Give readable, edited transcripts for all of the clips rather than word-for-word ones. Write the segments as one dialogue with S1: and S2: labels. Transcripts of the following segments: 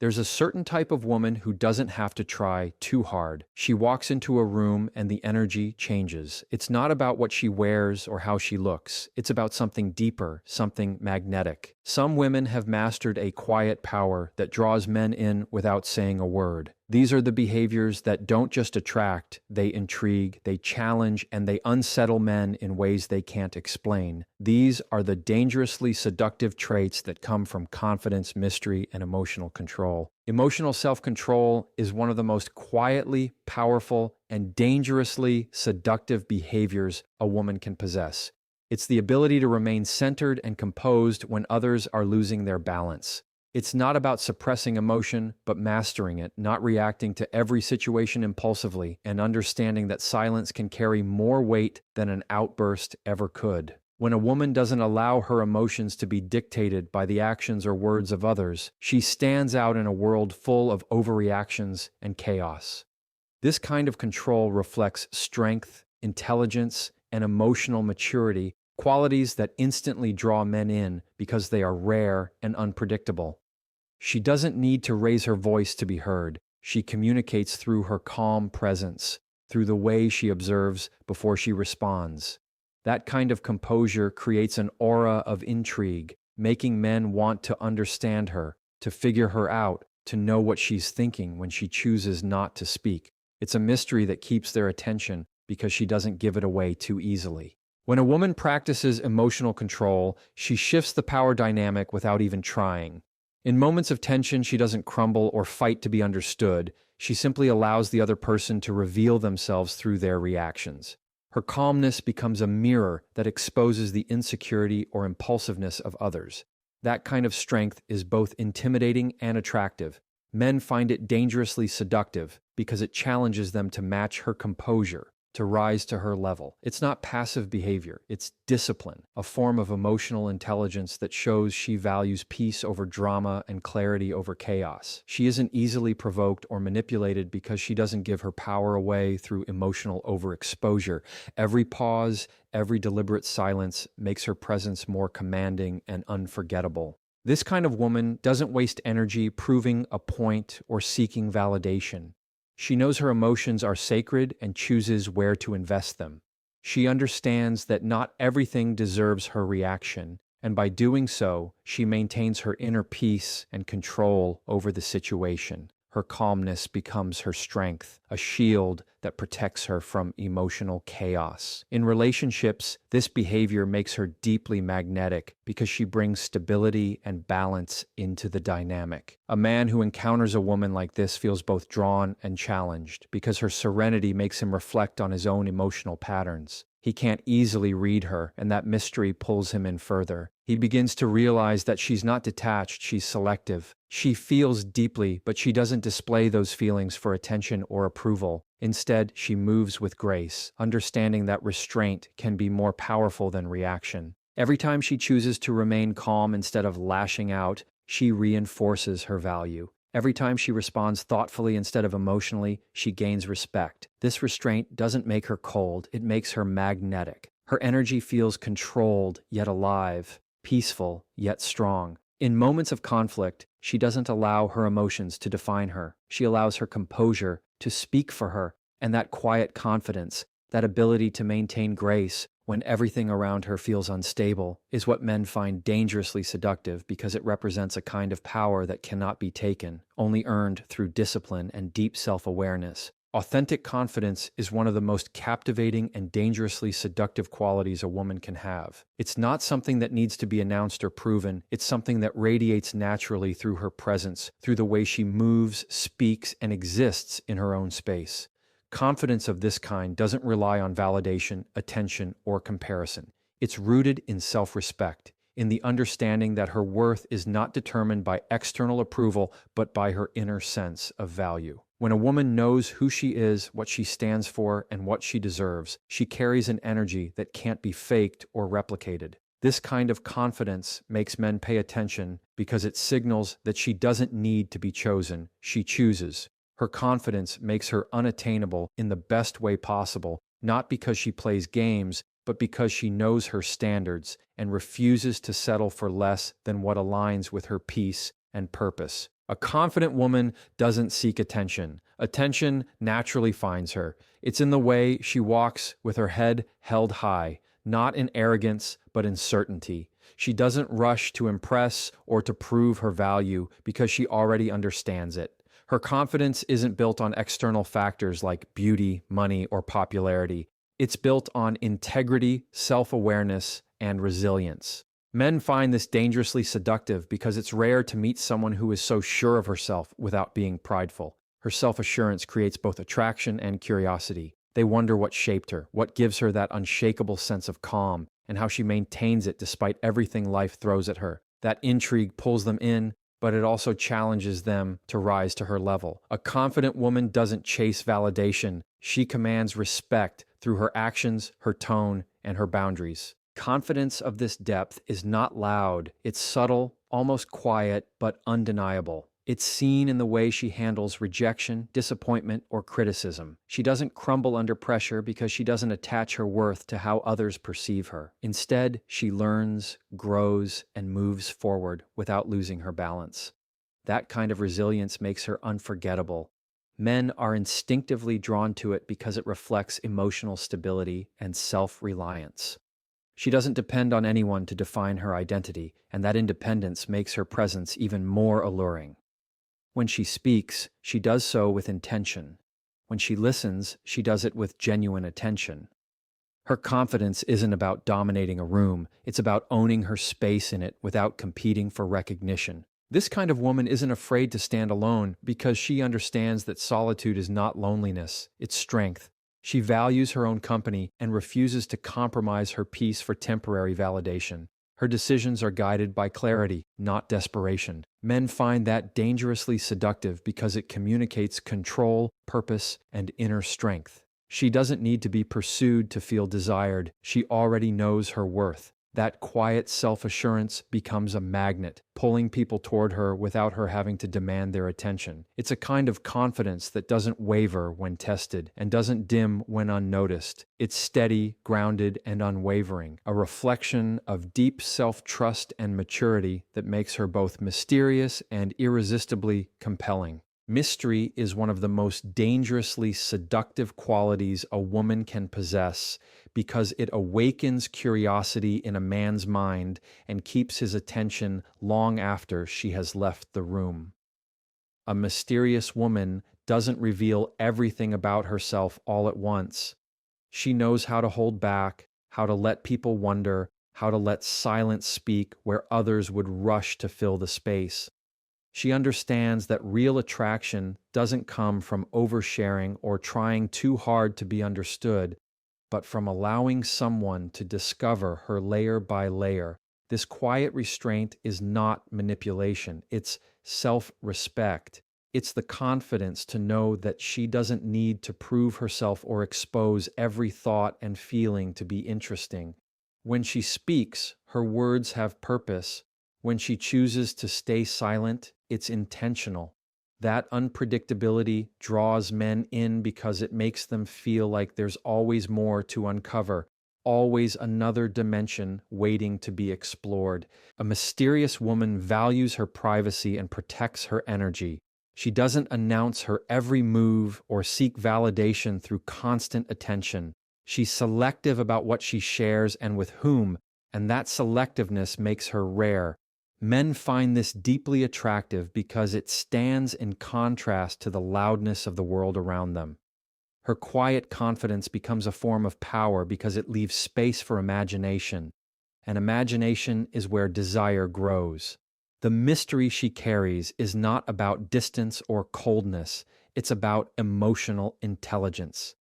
S1: There's a certain type of woman who doesn't have to try too hard. She walks into a room and the energy changes. It's not about what she wears or how she looks. It's about something deeper, something magnetic. Some women have mastered a quiet power that draws men in without saying a word. These are the behaviors that don't just attract, they intrigue, they challenge, and they unsettle men in ways they can't explain. These are the dangerously seductive traits that come from confidence, mystery, and emotional control. Emotional self-control is one of the most quietly powerful and dangerously seductive behaviors a woman can possess. It's the ability to remain centered and composed when others are losing their balance. It's not about suppressing emotion, but mastering it, not reacting to every situation impulsively, and understanding that silence can carry more weight than an outburst ever could. When a woman doesn't allow her emotions to be dictated by the actions or words of others, she stands out in a world full of overreactions and chaos. This kind of control reflects strength, intelligence, and emotional maturity, qualities that instantly draw men in because they are rare and unpredictable. She doesn't need to raise her voice to be heard. She communicates through her calm presence, through the way she observes before she responds. That kind of composure creates an aura of intrigue, making men want to understand her, to figure her out, to know what she's thinking when she chooses not to speak. It's a mystery that keeps their attention because she doesn't give it away too easily. When a woman practices emotional control, she shifts the power dynamic without even trying. In moments of tension, she doesn't crumble or fight to be understood. She simply allows the other person to reveal themselves through their reactions. Her calmness becomes a mirror that exposes the insecurity or impulsiveness of others. That kind of strength is both intimidating and attractive. Men find it dangerously seductive because it challenges them to match her composure, to rise to her level. It's not passive behavior, it's discipline, a form of emotional intelligence that shows she values peace over drama and clarity over chaos. She isn't easily provoked or manipulated because she doesn't give her power away through emotional overexposure. Every pause, every deliberate silence makes her presence more commanding and unforgettable. This kind of woman doesn't waste energy proving a point or seeking validation. She knows her emotions are sacred and chooses where to invest them. She understands that not everything deserves her reaction, and by doing so, she maintains her inner peace and control over the situation. Her calmness becomes her strength, a shield that protects her from emotional chaos. In relationships, this behavior makes her deeply magnetic because she brings stability and balance into the dynamic. A man who encounters a woman like this feels both drawn and challenged because her serenity makes him reflect on his own emotional patterns. He can't easily read her, and that mystery pulls him in further. He begins to realize that she's not detached, she's selective. She feels deeply, but she doesn't display those feelings for attention or approval. Instead, she moves with grace, understanding that restraint can be more powerful than reaction. Every time she chooses to remain calm instead of lashing out, she reinforces her value. Every time she responds thoughtfully instead of emotionally, she gains respect. This restraint doesn't make her cold, it makes her magnetic. Her energy feels controlled yet alive, peaceful yet strong. In moments of conflict, she doesn't allow her emotions to define her. She allows her composure to speak for her, and that quiet confidence, that ability to maintain grace when everything around her feels unstable, is what men find dangerously seductive because it represents a kind of power that cannot be taken, only earned through discipline and deep self-awareness. Authentic confidence is one of the most captivating and dangerously seductive qualities a woman can have. It's not something that needs to be announced or proven. It's something that radiates naturally through her presence, through the way she moves, speaks, and exists in her own space. Confidence of this kind doesn't rely on validation, attention, or comparison. It's rooted in self-respect, in the understanding that her worth is not determined by external approval, but by her inner sense of value. When a woman knows who she is, what she stands for, and what she deserves, she carries an energy that can't be faked or replicated. This kind of confidence makes men pay attention because it signals that she doesn't need to be chosen, she chooses. Her confidence makes her unattainable in the best way possible, not because she plays games, but because she knows her standards and refuses to settle for less than what aligns with her peace and purpose. A confident woman doesn't seek attention. Attention naturally finds her. It's in the way she walks with her head held high, not in arrogance, but in certainty. She doesn't rush to impress or to prove her value because she already understands it. Her confidence isn't built on external factors like beauty, money, or popularity. It's built on integrity, self-awareness, and resilience. Men find this dangerously seductive because it's rare to meet someone who is so sure of herself without being prideful. Her self-assurance creates both attraction and curiosity. They wonder what shaped her, what gives her that unshakable sense of calm, and how she maintains it despite everything life throws at her. That intrigue pulls them in, but it also challenges them to rise to her level. A confident woman doesn't chase validation. She commands respect through her actions, her tone, and her boundaries. Confidence of this depth is not loud. It's subtle, almost quiet, but undeniable. It's seen in the way she handles rejection, disappointment, or criticism. She doesn't crumble under pressure because she doesn't attach her worth to how others perceive her. Instead, she learns, grows, and moves forward without losing her balance. That kind of resilience makes her unforgettable. Men are instinctively drawn to it because it reflects emotional stability and self-reliance. She doesn't depend on anyone to define her identity, and that independence makes her presence even more alluring. When she speaks, she does so with intention. When she listens, she does it with genuine attention. Her confidence isn't about dominating a room, it's about owning her space in it without competing for recognition. This kind of woman isn't afraid to stand alone because she understands that solitude is not loneliness, it's strength. She values her own company and refuses to compromise her peace for temporary validation. Her decisions are guided by clarity, not desperation. Men find that dangerously seductive because it communicates control, purpose, and inner strength. She doesn't need to be pursued to feel desired. She already knows her worth. That quiet self-assurance becomes a magnet, pulling people toward her without her having to demand their attention. It's a kind of confidence that doesn't waver when tested and doesn't dim when unnoticed. It's steady, grounded, and unwavering, a reflection of deep self-trust and maturity that makes her both mysterious and irresistibly compelling. Mystery is one of the most dangerously seductive qualities a woman can possess because it awakens curiosity in a man's mind and keeps his attention long after she has left the room. A mysterious woman doesn't reveal everything about herself all at once. She knows how to hold back, how to let people wonder, how to let silence speak where others would rush to fill the space. She understands that real attraction doesn't come from oversharing or trying too hard to be understood, but from allowing someone to discover her layer by layer. This quiet restraint is not manipulation, it's self-respect. It's the confidence to know that she doesn't need to prove herself or expose every thought and feeling to be interesting. When she speaks, her words have purpose. When she chooses to stay silent, it's intentional. That unpredictability draws men in because it makes them feel like there's always more to uncover, always another dimension waiting to be explored. A mysterious woman values her privacy and protects her energy. She doesn't announce her every move or seek validation through constant attention. She's selective about what she shares and with whom, and that selectiveness makes her rare. Men find this deeply attractive because it stands in contrast to the loudness of the world around them. Her quiet confidence becomes a form of power because it leaves space for imagination, and imagination is where desire grows. The mystery she carries is not about distance or coldness, it's about emotional intelligence.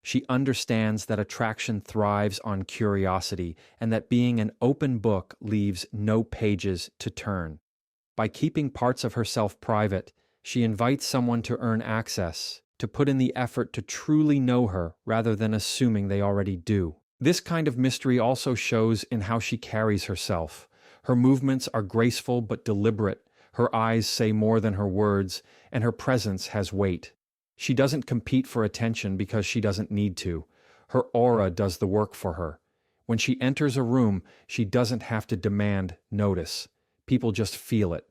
S1: She understands that attraction thrives on curiosity and that being an open book leaves no pages to turn. By keeping parts of herself private, she invites someone to earn access, to put in the effort to truly know her rather than assuming they already do. This kind of mystery also shows in how she carries herself. Her movements are graceful but deliberate, her eyes say more than her words, and her presence has weight. She doesn't compete for attention because she doesn't need to. Her aura does the work for her. When she enters a room, she doesn't have to demand notice. People just feel it.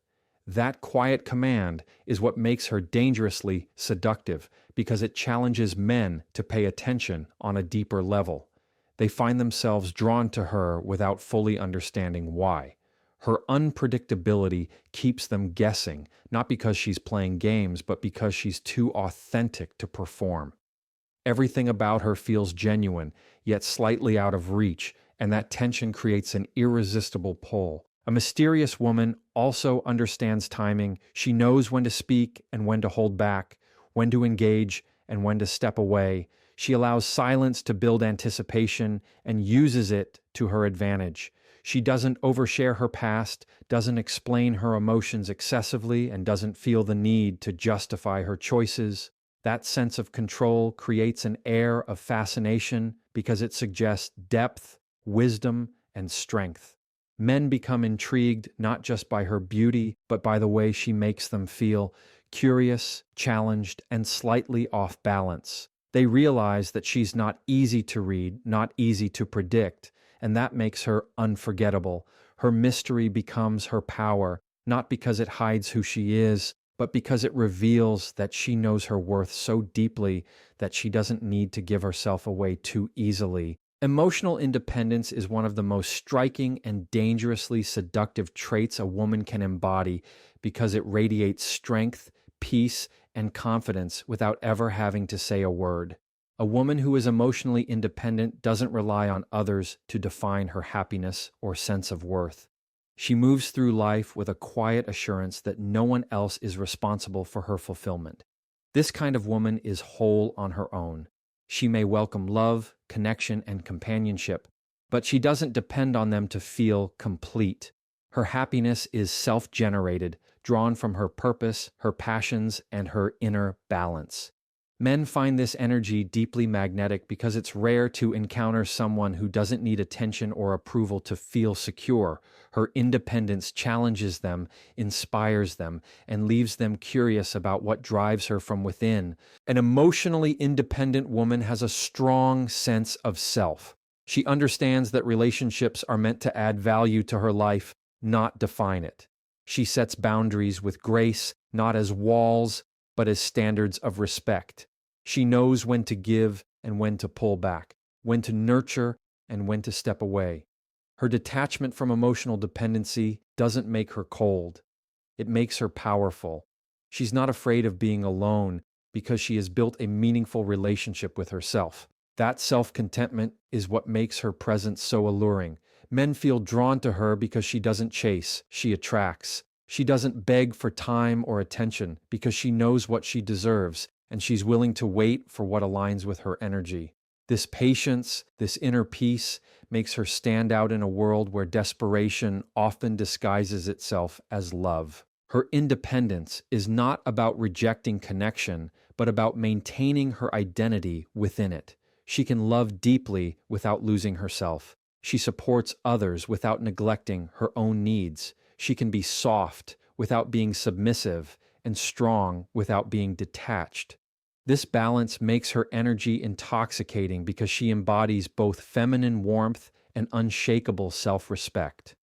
S1: That quiet command is what makes her dangerously seductive because it challenges men to pay attention on a deeper level. They find themselves drawn to her without fully understanding why. Her unpredictability keeps them guessing, not because she's playing games, but because she's too authentic to perform. Everything about her feels genuine, yet slightly out of reach, and that tension creates an irresistible pull. A mysterious woman also understands timing. She knows when to speak and when to hold back, when to engage and when to step away. She allows silence to build anticipation and uses it to her advantage. She doesn't overshare her past, doesn't explain her emotions excessively, and doesn't feel the need to justify her choices. That sense of control creates an air of fascination because it suggests depth, wisdom, and strength. Men become intrigued not just by her beauty, but by the way she makes them feel curious, challenged, and slightly off balance. They realize that she's not easy to read, not easy to predict, and that makes her unforgettable. Her mystery becomes her power, not because it hides who she is, but because it reveals that she knows her worth so deeply that she doesn't need to give herself away too easily. Emotional independence is one of the most striking and dangerously seductive traits a woman can embody because it radiates strength, peace, and confidence without ever having to say a word. A woman who is emotionally independent doesn't rely on others to define her happiness or sense of worth. She moves through life with a quiet assurance that no one else is responsible for her fulfillment. This kind of woman is whole on her own. She may welcome love, connection, and companionship, but she doesn't depend on them to feel complete. Her happiness is self-generated, drawn from her purpose, her passions, and her inner balance. Men find this energy deeply magnetic because it's rare to encounter someone who doesn't need attention or approval to feel secure. Her independence challenges them, inspires them, and leaves them curious about what drives her from within. An emotionally independent woman has a strong sense of self. She understands that relationships are meant to add value to her life, not define it. She sets boundaries with grace, not as walls, but as standards of respect. She knows when to give and when to pull back, when to nurture and when to step away. Her detachment from emotional dependency doesn't make her cold. It makes her powerful. She's not afraid of being alone because she has built a meaningful relationship with herself. That self-contentment is what makes her presence so alluring. Men feel drawn to her because she doesn't chase, she attracts. She doesn't beg for time or attention because she knows what she deserves, and she's willing to wait for what aligns with her energy. This patience, this inner peace, makes her stand out in a world where desperation often disguises itself as love. Her independence is not about rejecting connection, but about maintaining her identity within it. She can love deeply without losing herself. She supports others without neglecting her own needs. She can be soft without being submissive and strong without being detached. This balance makes her energy intoxicating because she embodies both feminine warmth and unshakable self-respect.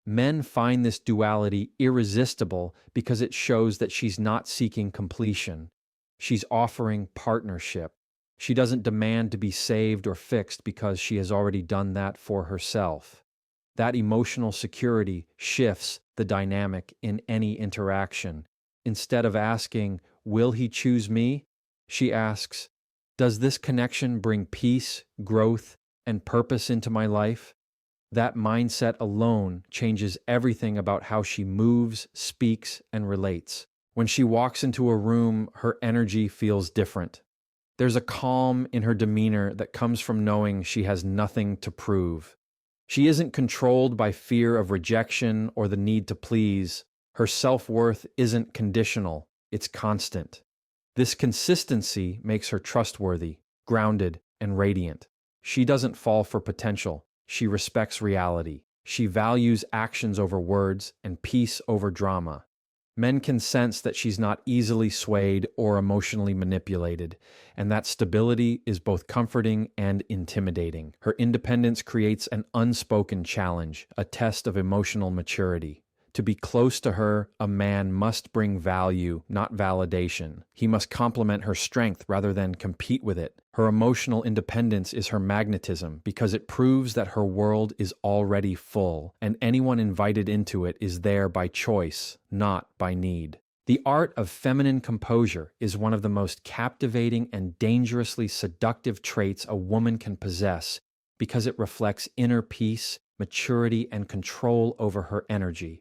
S1: Men find this duality irresistible because it shows that she's not seeking completion. She's offering partnership. She doesn't demand to be saved or fixed because she has already done that for herself. That emotional security shifts the dynamic in any interaction. Instead of asking, "Will he choose me?" she asks, "Does this connection bring peace, growth, and purpose into my life?" That mindset alone changes everything about how she moves, speaks, and relates. When she walks into a room, her energy feels different. There's a calm in her demeanor that comes from knowing she has nothing to prove. She isn't controlled by fear of rejection or the need to please. Her self-worth isn't conditional, it's constant. This consistency makes her trustworthy, grounded, and radiant. She doesn't fall for potential. She respects reality. She values actions over words and peace over drama. Men can sense that she's not easily swayed or emotionally manipulated, and that stability is both comforting and intimidating. Her independence creates an unspoken challenge, a test of emotional maturity. To be close to her, a man must bring value, not validation. He must complement her strength rather than compete with it. Her emotional independence is her magnetism because it proves that her world is already full, and anyone invited into it is there by choice, not by need. The art of feminine composure is one of the most captivating and dangerously seductive traits a woman can possess because it reflects inner peace, maturity, and control over her energy.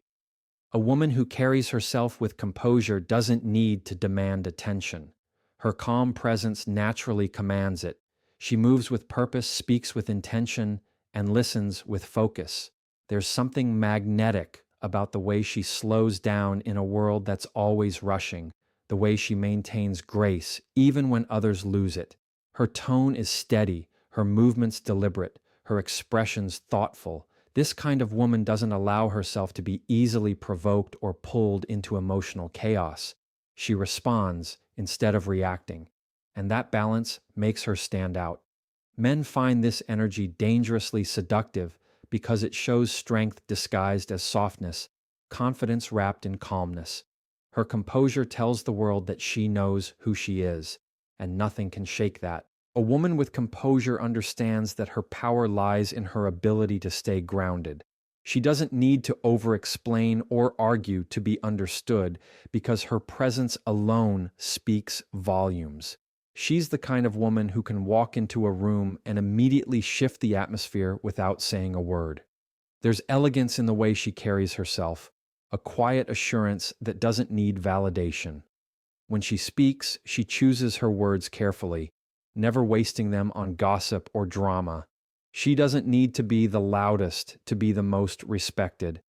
S1: A woman who carries herself with composure doesn't need to demand attention. Her calm presence naturally commands it. She moves with purpose, speaks with intention, and listens with focus. There's something magnetic about the way she slows down in a world that's always rushing, the way she maintains grace even when others lose it. Her tone is steady, her movements deliberate, her expressions thoughtful. This kind of woman doesn't allow herself to be easily provoked or pulled into emotional chaos. She responds instead of reacting, and that balance makes her stand out. Men find this energy dangerously seductive because it shows strength disguised as softness, confidence wrapped in calmness. Her composure tells the world that she knows who she is, and nothing can shake that. A woman with composure understands that her power lies in her ability to stay grounded. She doesn't need to over-explain or argue to be understood because her presence alone speaks volumes. She's the kind of woman who can walk into a room and immediately shift the atmosphere without saying a word. There's elegance in the way she carries herself, a quiet assurance that doesn't need validation. When she speaks, she chooses her words carefully, never wasting them on gossip or drama. She doesn't need to be the loudest to be the most respected.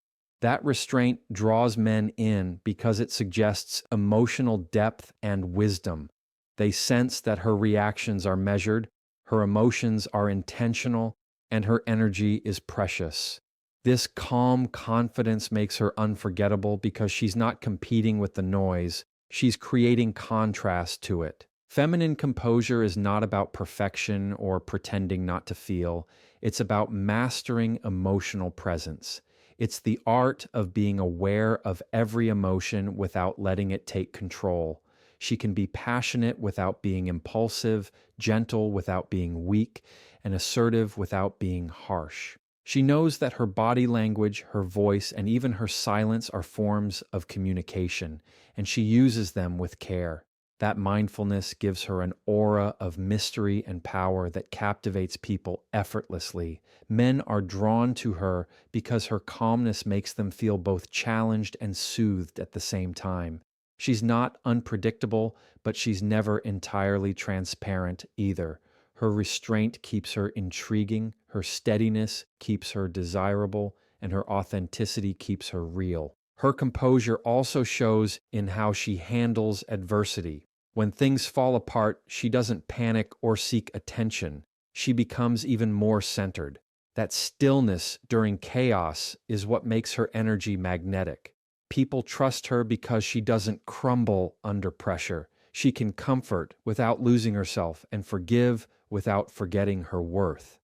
S1: That restraint draws men in because it suggests emotional depth and wisdom. They sense that her reactions are measured, her emotions are intentional, and her energy is precious. This calm confidence makes her unforgettable because she's not competing with the noise, she's creating contrast to it. Feminine composure is not about perfection or pretending not to feel. It's about mastering emotional presence. It's the art of being aware of every emotion without letting it take control. She can be passionate without being impulsive, gentle without being weak, and assertive without being harsh. She knows that her body language, her voice, and even her silence are forms of communication, and she uses them with care. That mindfulness gives her an aura of mystery and power that captivates people effortlessly. Men are drawn to her because her calmness makes them feel both challenged and soothed at the same time. She's not unpredictable, but she's never entirely transparent either. Her restraint keeps her intriguing, her steadiness keeps her desirable, and her authenticity keeps her real. Her composure also shows in how she handles adversity. When things fall apart, she doesn't panic or seek attention. She becomes even more centered. That stillness during chaos is what makes her energy magnetic. People trust her because she doesn't crumble under pressure. She can comfort without losing herself and forgive without forgetting her worth.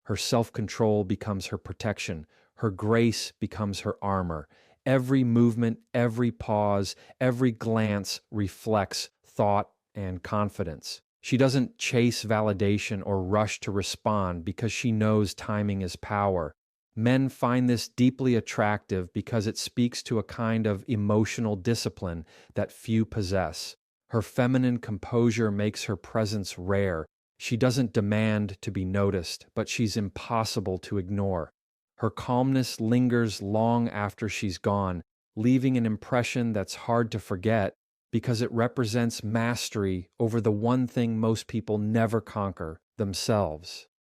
S1: Her self-control becomes her protection. Her grace becomes her armor. Every movement, every pause, every glance reflects thought and confidence. She doesn't chase validation or rush to respond because she knows timing is power. Men find this deeply attractive because it speaks to a kind of emotional discipline that few possess. Her feminine composure makes her presence rare. She doesn't demand to be noticed, but she's impossible to ignore. Her calmness lingers long after she's gone, leaving an impression that's hard to forget because it represents mastery over the one thing most people never conquer, themselves.